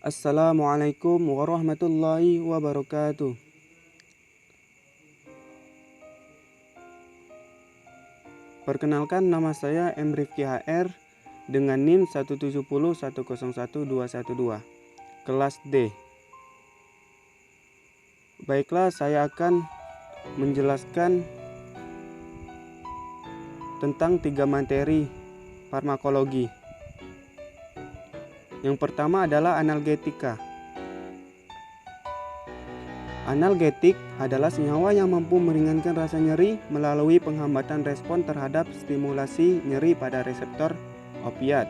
Assalamualaikum warahmatullahi wabarakatuh. Perkenalkan, nama saya M. Rifki HR dengan NIM 170101212, kelas D. Baiklah, saya akan menjelaskan tentang 3 materi farmakologi. Yang pertama adalah analgetika. Analgetik adalah senyawa yang mampu meringankan rasa nyeri melalui penghambatan respon terhadap stimulasi nyeri pada reseptor opiat.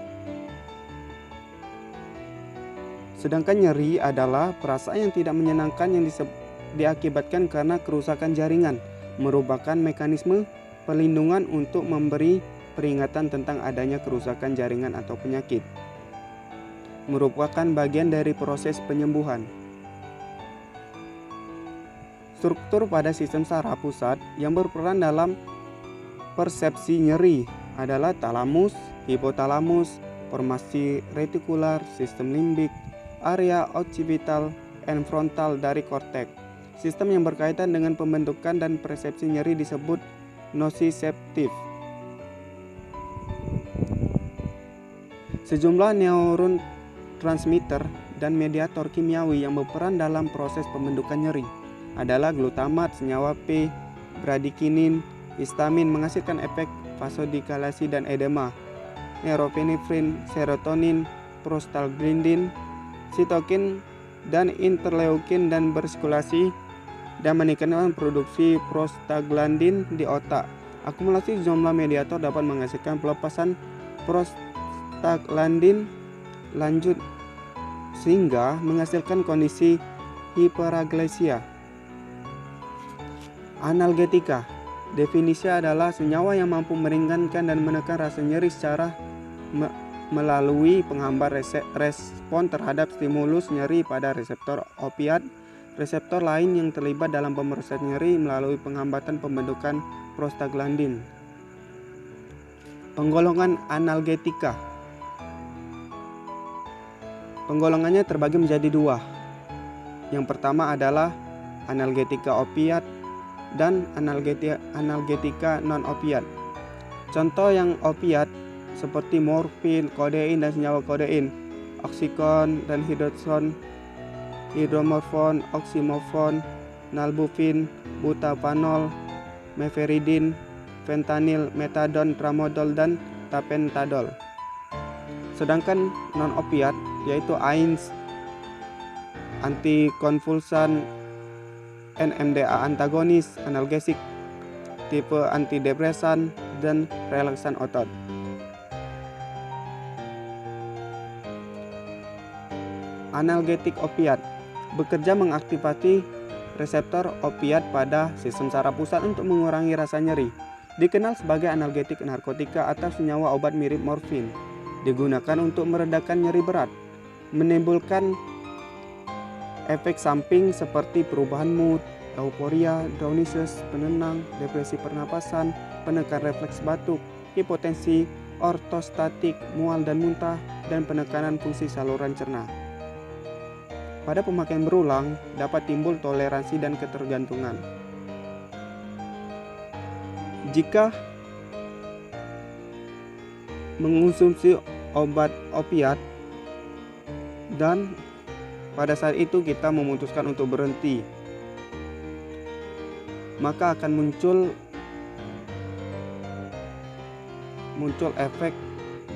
Sedangkan nyeri adalah perasaan yang tidak menyenangkan yang diakibatkan karena kerusakan jaringan, merupakan mekanisme perlindungan untuk memberi peringatan tentang adanya kerusakan jaringan atau penyakit. Merupakan bagian dari proses penyembuhan. Struktur pada sistem saraf pusat yang berperan dalam persepsi nyeri adalah talamus, hipotalamus, formasi retikular, sistem limbik, area occipital, and frontal dari korteks. Sistem yang berkaitan dengan pembentukan dan persepsi nyeri disebut nociceptif. Sejumlah neurotransmitter dan mediator kimiawi yang berperan dalam proses pembentukan nyeri adalah glutamat, senyawa P, bradikinin, histamin menghasilkan efek vasodilasi dan edema, norepinefrin, serotonin, prostaglandin, sitokin, dan interleukin dan bersirkulasi dan meningkatkan produksi prostaglandin di otak. Akumulasi jumlah mediator dapat menghasilkan pelepasan prostaglandin lanjut sehingga menghasilkan kondisi hiperaglesia. Analgetika, definisi adalah senyawa yang mampu meringankan dan menekan rasa nyeri secara melalui penghambat respon terhadap stimulus nyeri pada reseptor opiat. Reseptor lain yang terlibat dalam pemrosesan nyeri melalui penghambatan pembentukan prostaglandin. Penggolongan analgetika. Penggolongannya terbagi menjadi 2. Yang pertama adalah analgetika opiat dan analgetika non-opiat. Contoh yang opiat seperti morfin, kodein dan senyawa kodein, oksikon dan hidrotson, hidromorfon, oksimorfon, nalbufin, butapanol, meferidin, fentanil, metadon, tramadol dan tapentadol. Sedangkan non-opiat yaitu AINES, antikonvulsan, NMDA antagonis, analgesik, tipe antidepresan, dan relaksan otot. Analgetik opiat bekerja mengaktifasi reseptor opiat pada sistem saraf pusat untuk mengurangi rasa nyeri. Dikenal sebagai analgetik narkotika atau senyawa obat mirip morfin. Digunakan untuk meredakan nyeri berat, menimbulkan efek samping seperti perubahan mood, euforia, drowsiness, penenang, depresi pernapasan, penekan refleks batuk, hipotensi, ortostatik, mual dan muntah, dan penekanan fungsi saluran cerna. Pada pemakaian berulang, dapat timbul toleransi dan ketergantungan. Jika mengonsumsi obat opiat dan pada saat itu kita memutuskan untuk berhenti, maka akan muncul efek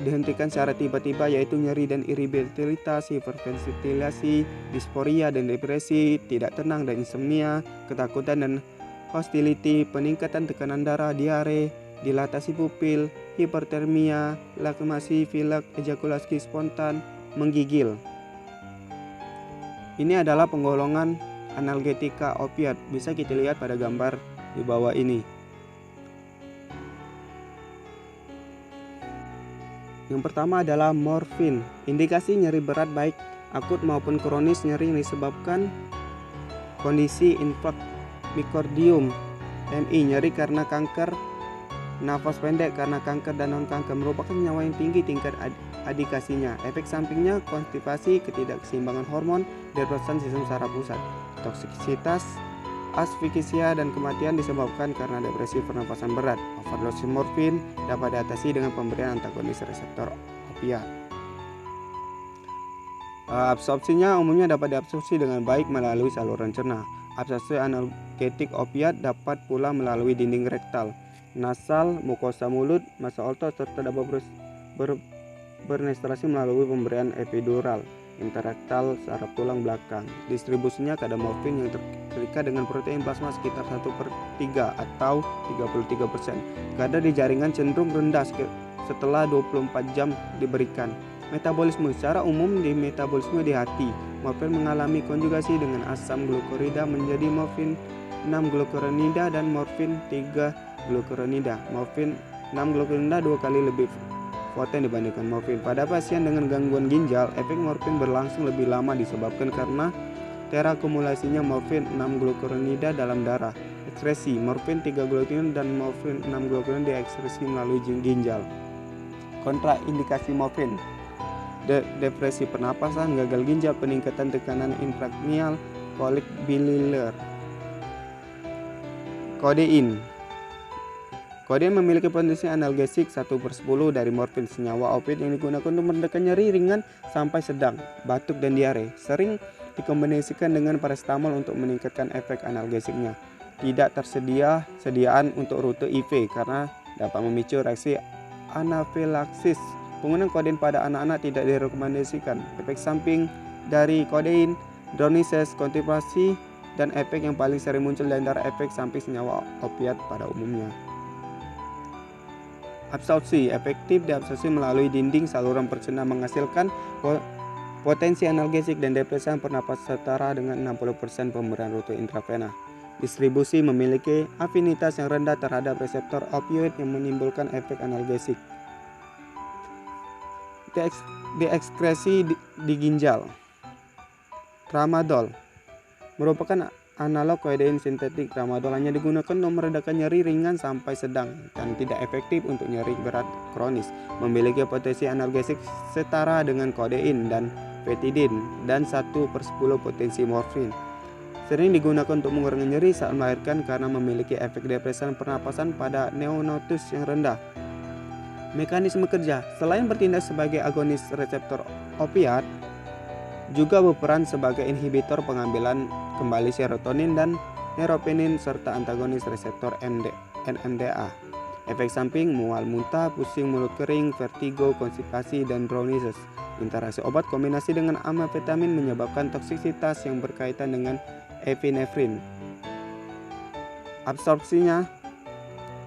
dihentikan secara tiba-tiba, yaitu nyeri dan irritabilitas, hiperventilasi, disporia dan depresi, tidak tenang dan insomnia, ketakutan dan hostility, peningkatan tekanan darah, diare, dilatasi pupil, hipertermia, lakmasi, pilek, ejakulasi spontan, menggigil. Ini adalah penggolongan analgetika opiat. Bisa kita lihat pada gambar di bawah ini. Yang pertama adalah morfin. Indikasi nyeri berat baik akut maupun kronis, nyeri yang disebabkan kondisi influx myocardium, MI, nyeri karena kanker nafas pendek karena kanker dan non-kanker, merupakan senyawa yang tinggi tingkat adikasinya. Efek sampingnya konstipasi, ketidakseimbangan hormon, depresan sistem saraf pusat, toksisitas, asfiksia dan kematian disebabkan karena depresi pernapasan berat. Overdosis morfin dapat diatasi dengan pemberian antagonis reseptor opiat. Absorpsinya umumnya dapat diabsorpsi dengan baik melalui saluran cerna. Absorpsi analgetik opiat dapat pula melalui dinding rektal, nasal, mukosa mulut, masa otot, serta dapat berpenetrasi melalui pemberian epidural interrektal saraf tulang belakang. Distribusinya kadar morfin yang terikat dengan protein plasma sekitar 1/3 atau 33%. Kadar di jaringan cenderung rendah setelah 24 jam diberikan. Metabolisme secara umum di metabolisme di hati, morfin mengalami konjugasi dengan asam glukurida menjadi morfin 6 glukuronida dan morfin 3 glukuronida. Morfin 6 glukuronida 2 kali lebih poten dibandingkan morfin. Pada pasien dengan gangguan ginjal, efek morfin berlangsung lebih lama disebabkan karena terakumulasinya morfin 6 glukuronida dalam darah. Ekskresi morfin 3 glukuronida dan morfin 6 glukuronida diekskresi melalui ginjal. Kontraindikasi morfin: depresi pernapasan, gagal ginjal, peningkatan tekanan intracranial, kolik biliar. Kodein memiliki potensi analgesik 1/10 dari morfin, senyawa opiat yang digunakan untuk meredakan nyeri ringan sampai sedang, batuk dan diare. Sering dikombinasikan dengan paracetamol untuk meningkatkan efek analgesiknya. Tidak tersedia sediaan untuk rute IV karena dapat memicu reaksi anafilaksis. Penggunaan kodein pada anak-anak tidak direkomendasikan. Efek samping dari kodein, drowsiness, konstipasi, dan efek yang paling sering muncul di antara efek samping senyawa opiat pada umumnya. Absorpsi efektif diabsorpsi melalui dinding saluran percerna menghasilkan potensi analgesik dan depresan pernapasan setara dengan 60% pemberian rute intravena. Distribusi memiliki afinitas yang rendah terhadap reseptor opioid yang menimbulkan efek analgesik. Diekskresi di ginjal. Tramadol merupakan analog kodein sintetik. Tramadol hanya digunakan untuk meredakan nyeri ringan sampai sedang dan tidak efektif untuk nyeri berat kronis. Memiliki potensi analgesik setara dengan kodein dan vetidin dan 1/10 potensi morfin. Sering digunakan untuk mengurangi nyeri saat melahirkan karena memiliki efek depresan pernapasan pada neonatus yang rendah. Mekanisme kerja: selain bertindak sebagai agonis reseptor opiat, juga berperan sebagai inhibitor pengambilan kembali serotonin dan neuropenin serta antagonis reseptor NMDA. Efek samping: mual, muntah, pusing, mulut kering, vertigo, konstipasi, dan drowsiness. Interaksi obat kombinasi dengan amfetamin menyebabkan toksisitas yang berkaitan dengan epinefrin. Absorpsinya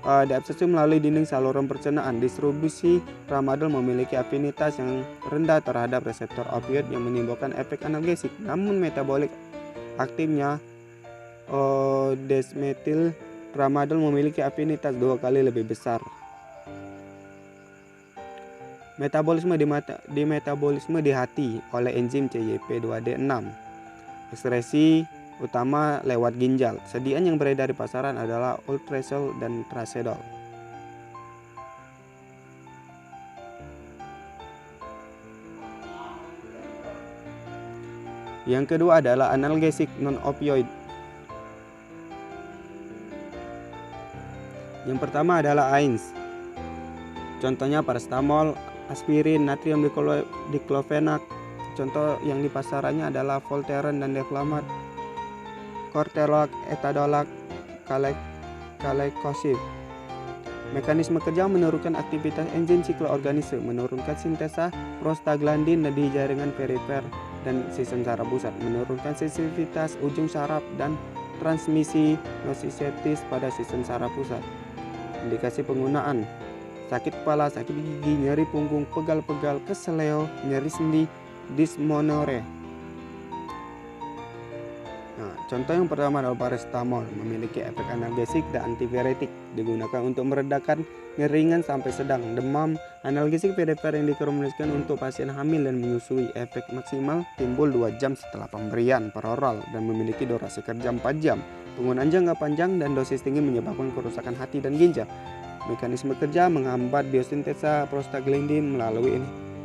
diabsorpsi melalui dinding saluran pencernaan. Distribusi tramadol memiliki afinitas yang rendah terhadap reseptor opioid yang menimbulkan efek analgesik, namun metabolik aktifnya desmetil tramadol memiliki afinitas 2 kali lebih besar. Metabolisme di metabolisme di hati oleh enzim CYP2D6. Ekskresi utama lewat ginjal. Sediaan yang beredar di pasaran adalah ultrasol dan trazodone. Yang kedua adalah analgesik non-opioid. Yang pertama adalah AINES. Contohnya paracetamol, aspirin, natrium diklofenak. Contoh yang di pasarannya adalah Voltaren dan Deflamat, Kortelak, Etadolac, Kalecoxib. Mekanisme kerja: menurunkan aktivitas enzim sikloorganisme, menurunkan sintesa prostaglandin di jaringan perifer dan sistem saraf pusat, menurunkan sensitivitas ujung saraf dan transmisi nociceptis pada sistem saraf pusat. Indikasi penggunaan: sakit kepala, sakit gigi, nyeri punggung, pegal-pegal, keseleo, nyeri sendi, dysmenorrhea. Contoh yang pertama adalah paracetamol, memiliki efek analgesik dan antipiretik, digunakan untuk meredakan nyeri ringan sampai sedang, demam. Analgesik perifer yang direkomendasikan untuk pasien hamil dan menyusui. Efek maksimal timbul 2 jam setelah pemberian per oral dan memiliki durasi kerja 4 jam. Penggunaan jangka panjang dan dosis tinggi menyebabkan kerusakan hati dan ginjal. Mekanisme kerja: menghambat biosintesa prostaglandin melalui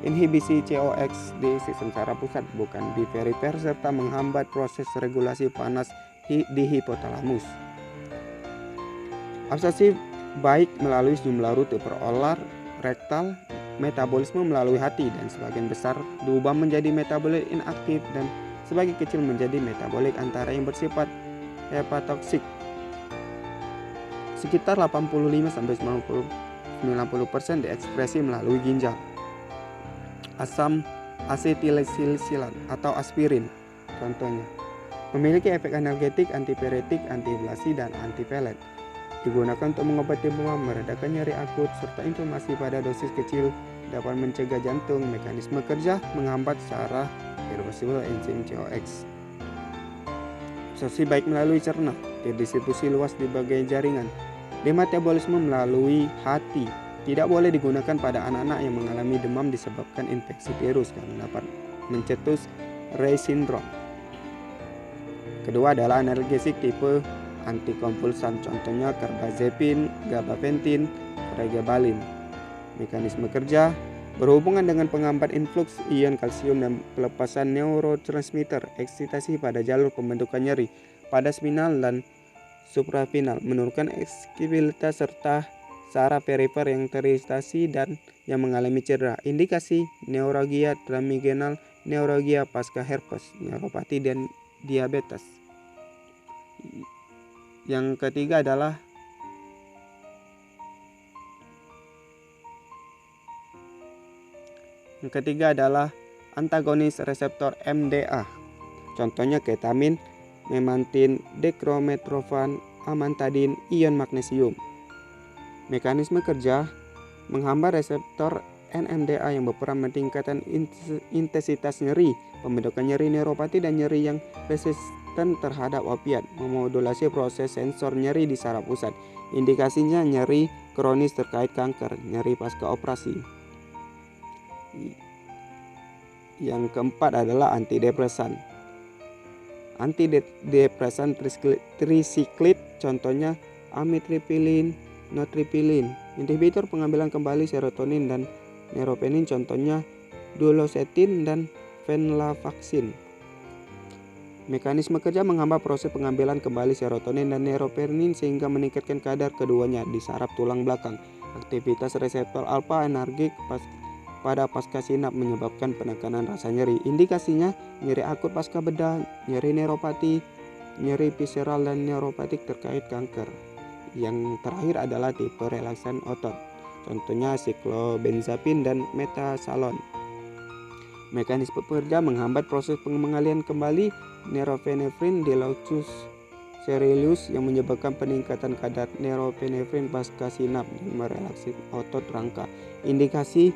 inhibisi COX di sistem saraf pusat, bukan di perifer, serta menghambat proses regulasi panas di hipotalamus. Absorpsi baik melalui sejumlah rute perolar, rektal, metabolisme melalui hati, dan sebagian besar diubah menjadi metabolit inaktif dan sebagian kecil menjadi metabolit antara yang bersifat hepatotoksik. Sekitar 85-90% diekspresi melalui ginjal. Asam asetilsilisilat atau aspirin contohnya memiliki efek analgetik, antipiretik, antiinflamasi, dan antipelet. Digunakan untuk mengobati demam, meredakan nyeri akut, serta inflamasi pada dosis kecil, dapat mencegah jantung. Mekanisme kerja menghambat secara irreversibel enzim COX. Absorpsi baik melalui cerna, terdistribusi luas di bagian jaringan, demetabolisme melalui hati. Tidak boleh digunakan pada anak-anak yang mengalami demam disebabkan infeksi virus karena dapat mencetus Reye syndrome. Kedua adalah analgesik tipe antikonvulsan, contohnya carbamazepine, gabapentin, pregabalin. Mekanisme kerja berhubungan dengan penghambat influx ion kalsium dan pelepasan neurotransmitter eksitasi pada jalur pembentukan nyeri pada spinal dan supraspinal, menurunkan eksisibilitas serta saraf perifer yang teriritasi dan yang mengalami cedera. Indikasi neuralgia trigeminal, neuralgia pasca herpes, neuropati, dan diabetes. Yang ketiga adalah antagonis reseptor MDA. Contohnya ketamin, memantin, dekrometrofan, amantadin, ion magnesium. Mekanisme kerja menghambat reseptor NMDA yang berperan meningkatkan intensitas nyeri, pembentukan nyeri neuropati, dan nyeri yang resisten terhadap opiat, memodulasi proses sensor nyeri di saraf pusat. Indikasinya nyeri kronis terkait kanker, nyeri pasca operasi. Yang keempat adalah antidepresan. Antidepresan trisiklit, contohnya amitriptilin, nortriptilin. Inhibitor pengambilan kembali serotonin dan neuropenin, contohnya duloxetin dan venlafaxine. Mekanisme kerja menghambat proses pengambilan kembali serotonin dan neuropenin sehingga meningkatkan kadar keduanya di saraf tulang belakang. Aktivitas reseptor alfa anergik pada pasca sinap menyebabkan penekanan rasa nyeri. Indikasinya nyeri akut pasca bedah, nyeri neuropati, nyeri visceral, dan neuropatik terkait kanker. Yang terakhir adalah tipe relaksan otot, contohnya siklobenzapin dan metasalon. Mekanisme kerja menghambat proses pengalian kembali neuropinefrin di locus coeruleus yang menyebabkan peningkatan kadar neuropinefrin pasca sinap dan merelaksasi otot rangka. Indikasi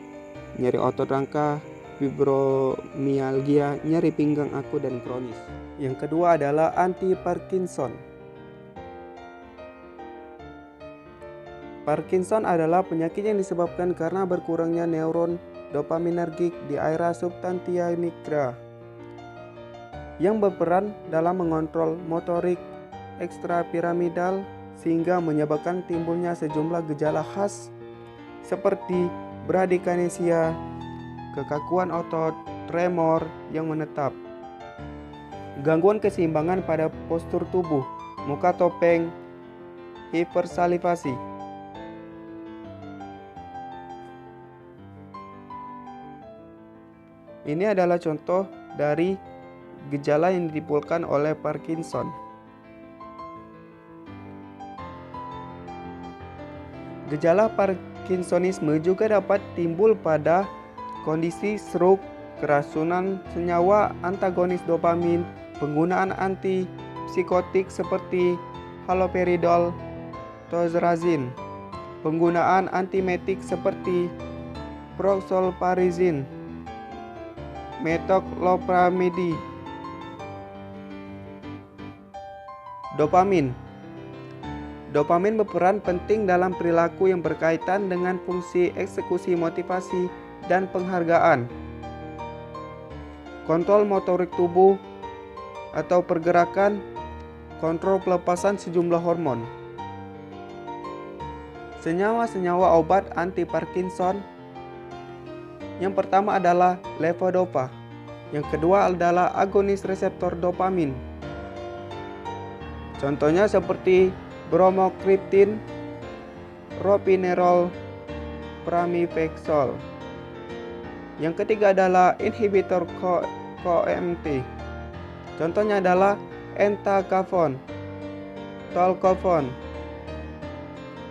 nyeri otot rangka, fibromialgia, nyeri pinggang akut dan kronis. Yang kedua adalah anti-Parkinson. Parkinson adalah penyakit yang disebabkan karena berkurangnya neuron dopaminergik di area substantia nigra yang berperan dalam mengontrol motorik ekstrapiramidal sehingga menyebabkan timbulnya sejumlah gejala khas seperti bradykinesia, kekakuan otot, tremor yang menetap, gangguan keseimbangan pada postur tubuh, muka topeng, hipersalivasi. Ini adalah contoh dari gejala yang ditimbulkan oleh Parkinson. Gejala Parkinsonisme juga dapat timbul pada kondisi stroke, keracunan senyawa antagonis dopamin, penggunaan antipsikotik seperti haloperidol, tozrazin, penggunaan antiemetik seperti proxolparizin, metoclopramide. Dopamin berperan penting dalam perilaku yang berkaitan dengan fungsi eksekusi motivasi dan penghargaan, kontrol motorik tubuh atau pergerakan, kontrol pelepasan sejumlah hormon. Senyawa-senyawa obat anti Parkinson Yang pertama adalah levodopa. Yang kedua adalah agonis reseptor dopamin. Contohnya seperti bromokriptin, ropinirol, pramipexole. Yang ketiga adalah inhibitor COMT. Contohnya adalah entacapone, tolcapone.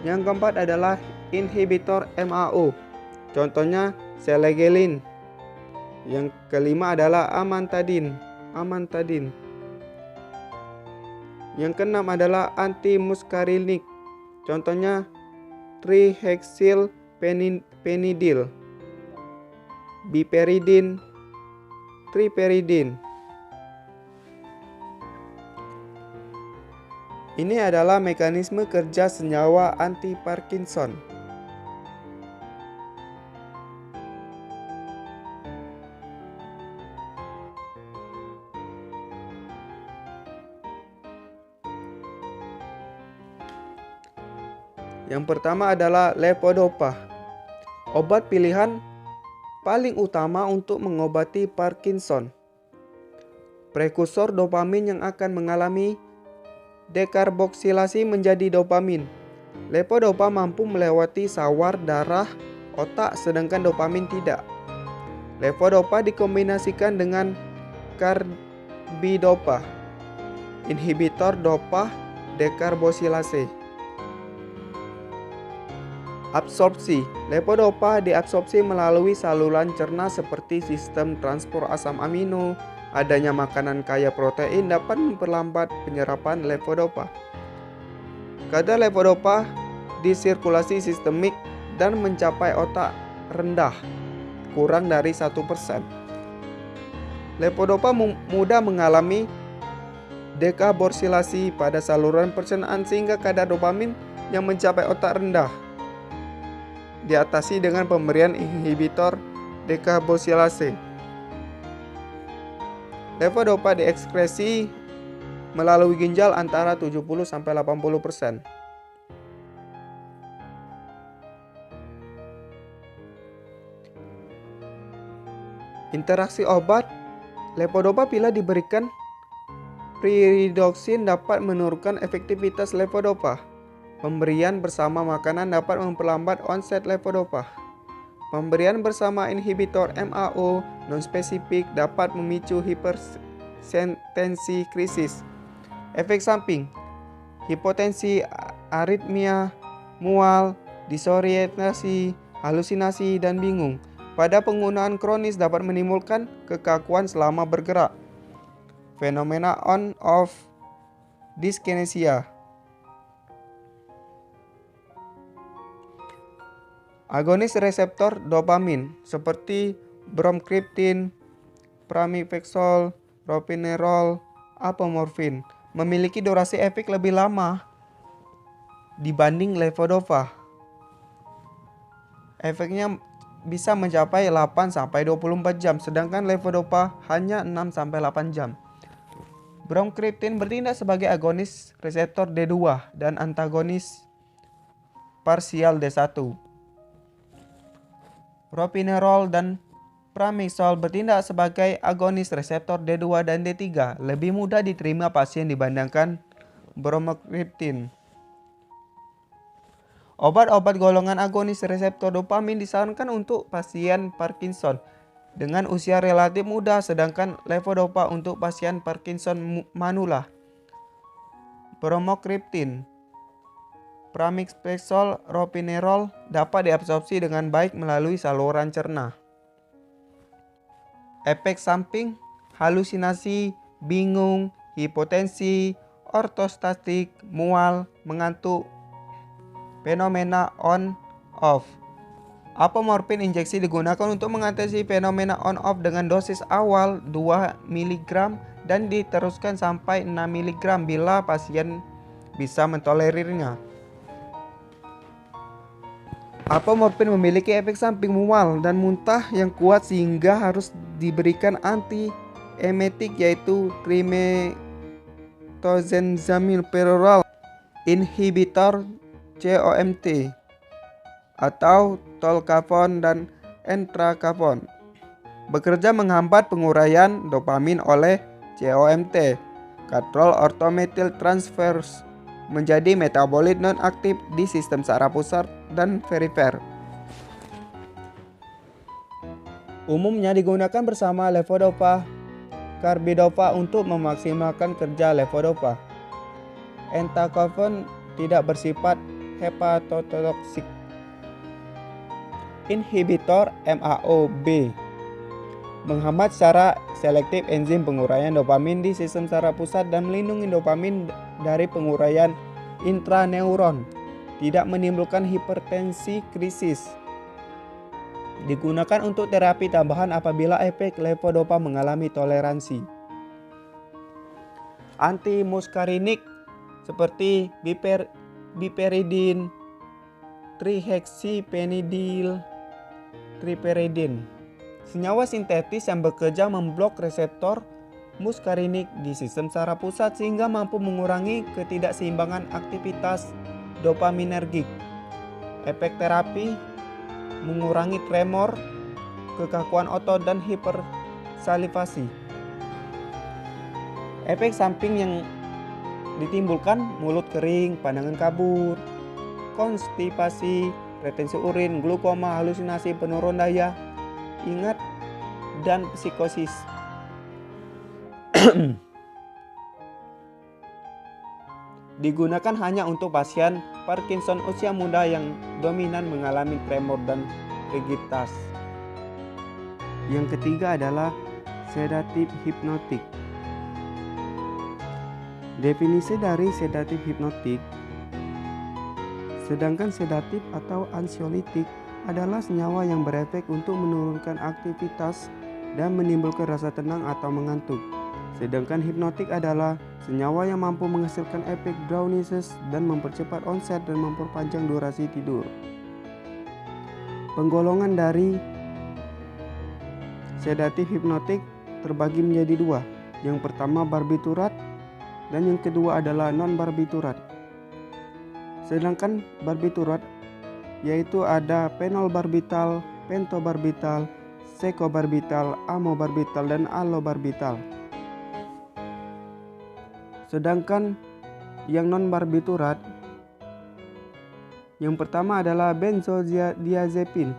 Yang keempat adalah inhibitor MAO. Contohnya selegelin. Yang kelima adalah amantadin. Yang keenam adalah antimuskarinik. Contohnya trihexylpenidil, biperidin, triperidin. Ini adalah mekanisme kerja senyawa anti-Parkinson. Yang pertama adalah levodopa. Obat pilihan paling utama untuk mengobati Parkinson. Prekursor dopamin yang akan mengalami dekarboksilasi menjadi dopamin. Levodopa mampu melewati sawar darah otak sedangkan dopamin tidak. Levodopa dikombinasikan dengan carbidopa, inhibitor dopa dekarboksilase. Absorpsi. Levodopa diabsorpsi melalui saluran cerna seperti sistem transport asam amino. Adanya makanan kaya protein dapat memperlambat penyerapan levodopa. Kadar levodopa di sirkulasi sistemik dan mencapai otak rendah, kurang dari 1%. Levodopa mudah mengalami dekarboksilasi pada saluran pencernaan sehingga kadar dopamin yang mencapai otak rendah diatasi dengan pemberian inhibitor dekarboksilase. Levodopa diekskresi melalui ginjal antara 70-80%. Interaksi obat. Levodopa bila diberikan pyridoxine dapat menurunkan efektivitas levodopa. Pemberian bersama makanan dapat memperlambat onset levodopa. Pemberian bersama inhibitor MAO non-spesifik dapat memicu hipertensi krisis. Efek samping: hipotensi, aritmia, mual, disorientasi, halusinasi, dan bingung. Pada penggunaan kronis dapat menimbulkan kekakuan selama bergerak. Fenomena on-off dyskinesia. Agonis reseptor dopamin seperti bromokriptin, pramipexole, ropinirol, apomorfin memiliki durasi efek lebih lama dibanding levodopa. Efeknya bisa mencapai 8-24 jam, sedangkan levodopa hanya 6-8 jam. Bromokriptin bertindak sebagai agonis reseptor D2 dan antagonis parsial D1. Ropinirol dan pramipexole bertindak sebagai agonis reseptor D2 dan D3, lebih mudah diterima pasien dibandingkan bromokriptin. Obat-obat golongan agonis reseptor dopamin disarankan untuk pasien Parkinson dengan usia relatif muda, sedangkan levodopa untuk pasien Parkinson manula. Bromokriptin, pramipexole, ropinirol dapat diabsorpsi dengan baik melalui saluran cerna. Efek samping: halusinasi, bingung, hipotensi, ortostatik, mual, mengantuk. Fenomena on-off. Apomorfin injeksi digunakan untuk mengatasi fenomena on-off dengan dosis awal 2 mg dan diteruskan sampai 6 mg bila pasien bisa mentolerirnya. Apomorfin memiliki efek samping mual dan muntah yang kuat sehingga harus diberikan antiemetik yaitu trimethozenzamil peroral inhibitor COMT atau tolcapone dan entrecavon. Bekerja menghambat penguraian dopamin oleh COMT, katrol ortometil transferase, menjadi metabolit non-aktif di sistem saraf pusat dan perifer. Umumnya digunakan bersama levodopa, carbidopa untuk memaksimalkan kerja levodopa. Entrecavon tidak bersifat hepatotoksik. Inhibitor MAO-B menghambat secara selektif enzim penguraian dopamin di sistem saraf pusat dan melindungi dopamin dari penguraian intraneuron, tidak menimbulkan hipertensi krisis. Digunakan untuk terapi tambahan apabila efek levodopa mengalami toleransi. Antimuskarinik seperti biperidin, trihexyphenidyl, triperidin, senyawa sintetis yang bekerja memblok reseptor muskarinik di sistem saraf pusat sehingga mampu mengurangi ketidakseimbangan aktivitas dopaminergik. Efek terapi mengurangi tremor, kekakuan otot, dan hipersalivasi. Efek samping yang ditimbulkan mulut kering, pandangan kabur, konstipasi, retensi urin, glukoma, halusinasi, penurun daya ingat, dan psikosis. Digunakan hanya untuk pasien Parkinson usia muda yang dominan mengalami tremor dan rigiditas. Yang ketiga adalah sedatif hipnotik. Definisi dari sedatif hipnotik: sedangkan sedatif atau ansiolitik adalah senyawa yang berefek untuk menurunkan aktivitas dan menimbulkan rasa tenang atau mengantuk. Sedangkan hipnotik adalah senyawa yang mampu menghasilkan efek drowsiness dan mempercepat onset dan memperpanjang durasi tidur. Penggolongan dari sedatif hipnotik terbagi menjadi dua. Yang pertama barbiturat dan yang kedua adalah non-barbiturat. Sedangkan barbiturat yaitu ada penolbarbital, pentobarbital, secobarbital, amobarbital, dan allobarbital. Sedangkan yang non-barbiturat, yang pertama adalah benzodiazepin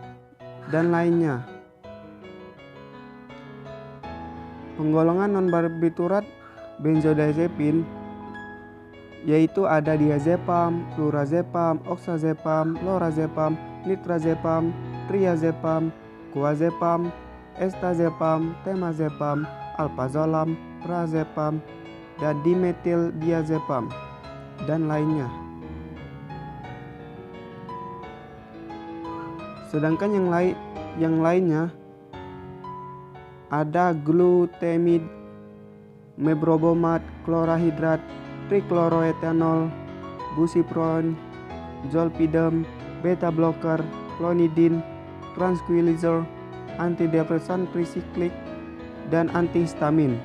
dan lainnya. Penggolongan non-barbiturat benzodiazepin yaitu ada diazepam, flurazepam, oxazepam, lorazepam, nitrazepam, triazepam, clorazepam, estazepam, temazepam, alprazolam, prazepam, dan dimetildiazepam dan lainnya. Sedangkan yang lainnya ada glutamid, mebrobomat, klorahidrat, trichloroethanol, bucipron, zolpidem, beta blocker, clonidin, tranquilizer, antidepresan trisiklik, dan antihistamin.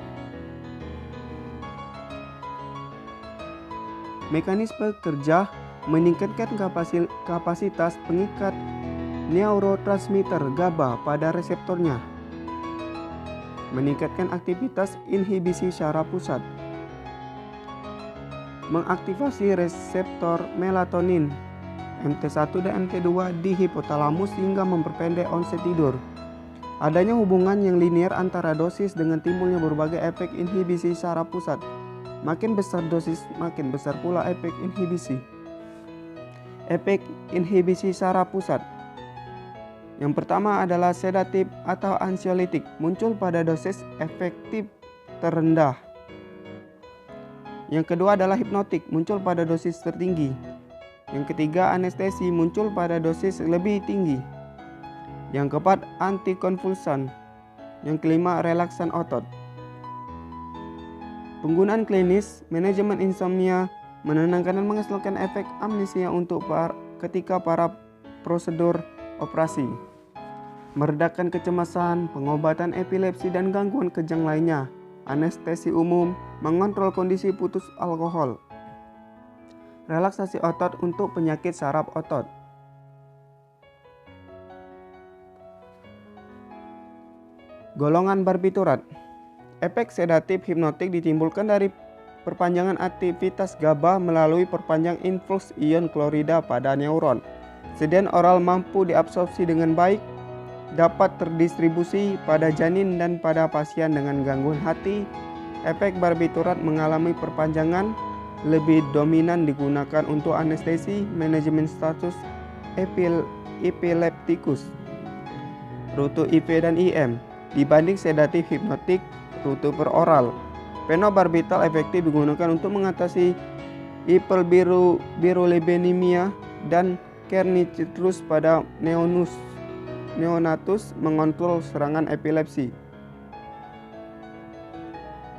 Mekanisme kerja meningkatkan kapasitas pengikat neurotransmitter GABA pada reseptornya, meningkatkan aktivitas inhibisi syaraf pusat, mengaktifasi reseptor melatonin MT1 dan MT2 di hipotalamus hingga memperpendek onset tidur. Adanya hubungan yang linear antara dosis dengan timbulnya berbagai efek inhibisi syaraf pusat. Makin besar dosis, makin besar pula efek inhibisi. Efek inhibisi syaraf pusat. Yang pertama adalah sedatif atau ansiolitik, muncul pada dosis efektif terendah. Yang kedua adalah hipnotik, muncul pada dosis tertinggi. Yang ketiga anestesi, muncul pada dosis lebih tinggi. Yang keempat antikonvulsan. Yang kelima relaksan otot. Penggunaan klinis, manajemen insomnia, menenangkan dan menghasilkan efek amnesia untuk ketika para prosedur operasi, meredakan kecemasan, pengobatan epilepsi dan gangguan kejang lainnya, anestesi umum, mengontrol kondisi putus alkohol, relaksasi otot untuk penyakit saraf otot. Golongan barbiturat. Efek sedatif hipnotik ditimbulkan dari perpanjangan aktivitas GABA melalui perpanjangan influx ion klorida pada neuron. Sedain oral mampu diabsorpsi dengan baik, dapat terdistribusi pada janin dan pada pasien dengan gangguan hati. Efek barbiturat mengalami perpanjangan, lebih dominan digunakan untuk anestesi manajemen status epileptikus, rute IV dan IM, dibanding sedatif hipnotik rute peroral. Fenobarbital efektif digunakan untuk mengatasi hyperbilirubinemia dan kernicterus pada neonatus, mengontrol serangan epilepsi.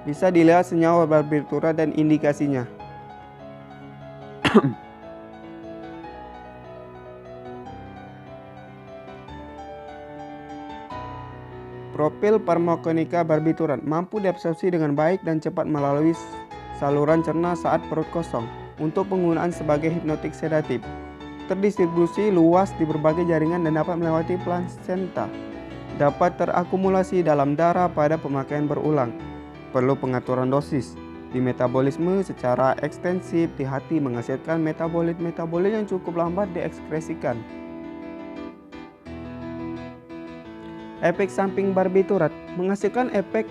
Bisa dilihat senyawa barbiturat dan indikasinya. Profil farmakonika barbiturat mampu diabsorpsi dengan baik dan cepat melalui saluran cerna saat perut kosong untuk penggunaan sebagai hipnotik sedatif. Terdistribusi luas di berbagai jaringan dan dapat melewati plasenta. Dapat terakumulasi dalam darah pada pemakaian berulang. Perlu pengaturan dosis. Di metabolisme secara ekstensif di hati menghasilkan metabolit-metabolit yang cukup lambat diekskresikan. Efek samping barbiturat menghasilkan efek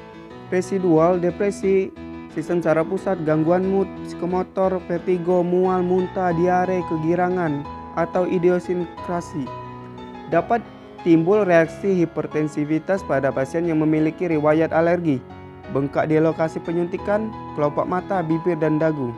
residual, depresi sistem saraf pusat, gangguan mood, psikomotor, vertigo, mual, muntah, diare, kegirangan, atau idiosinkrasi. Dapat timbul reaksi hipertensivitas pada pasien yang memiliki riwayat alergi, bengkak di lokasi penyuntikan, kelopak mata, bibir, dan dagu.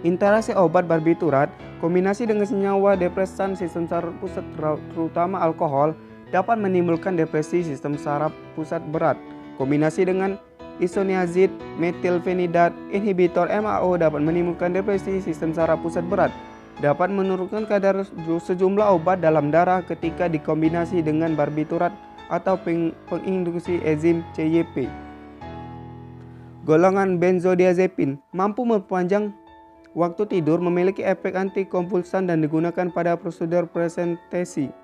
Interaksi obat barbiturat, kombinasi dengan senyawa depresan sistem saraf pusat terutama alkohol, dapat menimbulkan depresi sistem saraf pusat berat. Kombinasi dengan isoniazid metilfenidat inhibitor MAO dapat menimbulkan depresi sistem saraf pusat berat. Dapat menurunkan kadar sejumlah obat dalam darah ketika dikombinasi dengan barbiturat atau penginduksi enzim CYP. Golongan benzodiazepin mampu memperpanjang waktu tidur, memiliki efek antikonvulsan dan digunakan pada prosedur presentasi.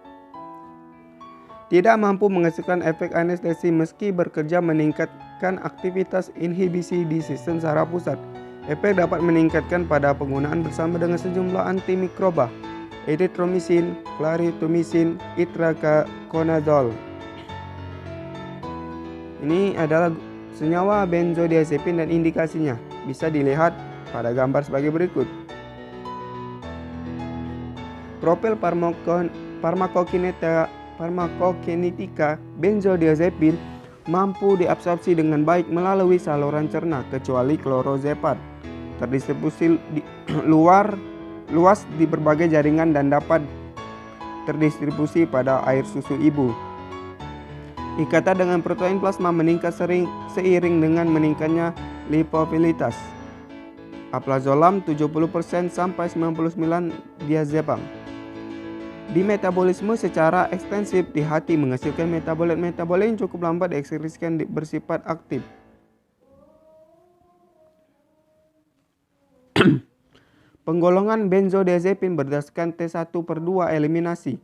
Tidak mampu menghasilkan efek anestesi meski bekerja meningkatkan aktivitas inhibisi di sistem saraf pusat. Efek dapat meningkatkan pada penggunaan bersama dengan sejumlah antimikroba, erythromycin, clarithromycin, itraconazole. Ini adalah senyawa benzodiazepin dan indikasinya. Bisa dilihat pada gambar sebagai berikut. Profil farmakokinetika benzodiazepin mampu diabsorpsi dengan baik melalui saluran cerna kecuali klorazepam. Terdistribusi luas di berbagai jaringan dan dapat terdistribusi pada air susu ibu. Ikatan dengan protein plasma meningkat seiring dengan meningkatnya lipofilitas. Alprazolam 70% sampai 99 diazepam. Di metabolisme secara ekstensif di hati menghasilkan metabolit-metabolit yang cukup lambat diekskresikan bersifat aktif. Penggolongan benzodiazepin berdasarkan T1/2 eliminasi.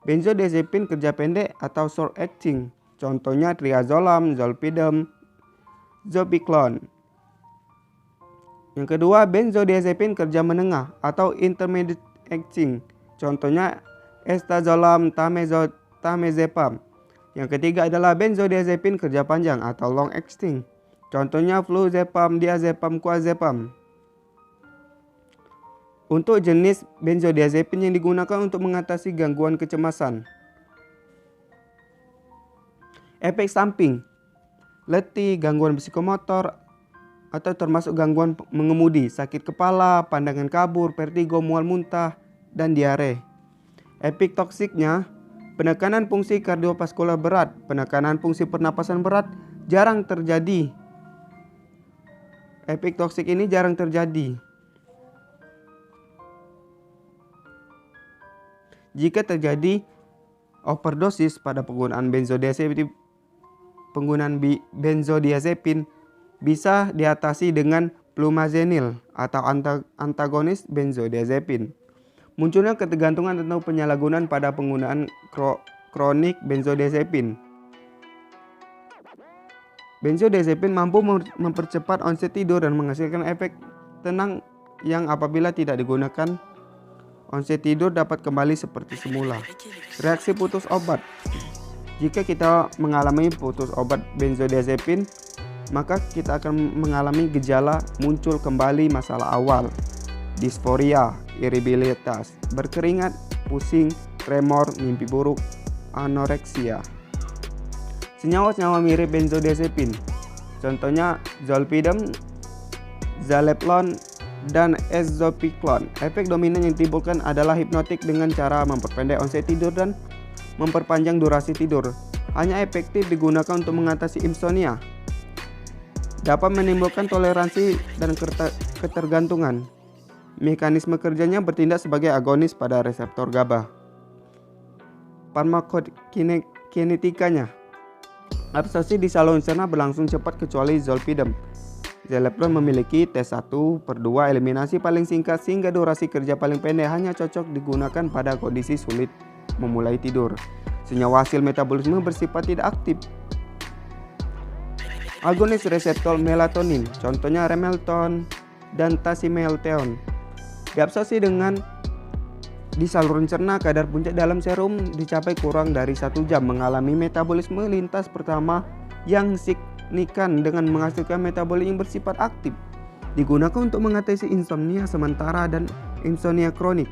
Benzodiazepin kerja pendek atau short acting, contohnya triazolam, zolpidem, zopiclone. Yang kedua, benzodiazepin kerja menengah atau intermediate acting, contohnya estazolam, tamezepam. Yang ketiga adalah benzodiazepin kerja panjang atau long acting, contohnya fluozepam, diazepam, quazepam. Untuk jenis benzodiazepin yang digunakan untuk mengatasi gangguan kecemasan. Efek samping, letih, gangguan psikomotor, atau termasuk gangguan mengemudi, sakit kepala, pandangan kabur, vertigo, mual muntah, dan diare. Efek toksiknya, penekanan fungsi kardiovaskular berat, penekanan fungsi pernapasan berat jarang terjadi. Efek toksik ini jarang terjadi. Jika terjadi overdosis pada penggunaan benzodiazepin bisa diatasi dengan flumazenil atau antagonis benzodiazepin. Munculnya ketergantungan atau penyalahgunaan pada penggunaan kronik benzodiazepin. Benzodiazepin mampu mempercepat onset tidur dan menghasilkan efek tenang yang apabila tidak digunakan, onset tidur dapat kembali seperti semula. Reaksi putus obat. Jika kita mengalami putus obat benzodiazepin, maka kita akan mengalami gejala muncul kembali masalah awal, disforia, irritabilitas, berkeringat, pusing, tremor, mimpi buruk, anoreksia. Senyawa-senyawa mirip benzodiazepin, contohnya zolpidem, zaleplon, dan ezopiklon. Efek dominan yang ditimbulkan adalah hipnotik dengan cara memperpendek onset tidur dan memperpanjang durasi tidur. Hanya efektif digunakan untuk mengatasi insomnia. Dapat menimbulkan toleransi dan ketergantungan. Mekanisme kerjanya bertindak sebagai agonis pada reseptor GABA. Farmakokinetikanya. Absorpsi di saluran cerna berlangsung cepat kecuali zolpidem. Zaleplon memiliki T1/2 eliminasi paling singkat sehingga durasi kerja paling pendek, hanya cocok digunakan pada kondisi sulit memulai tidur. Senyawa hasil metabolisme bersifat tidak aktif. Agonis reseptor melatonin, contohnya Remelton dan Tasimelteon. Diabsorpsi di saluran cerna, kadar puncak dalam serum dicapai kurang dari 1 jam, mengalami metabolisme lintas pertama yang signifikan dengan menghasilkan metabolit yang bersifat aktif. Digunakan untuk mengatasi insomnia sementara dan insomnia kronik.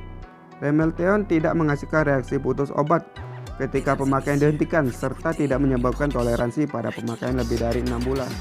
Remelton tidak menghasilkan reaksi putus obat ketika pemakaian dihentikan serta tidak menyebabkan toleransi pada pemakaian lebih dari 6 bulan.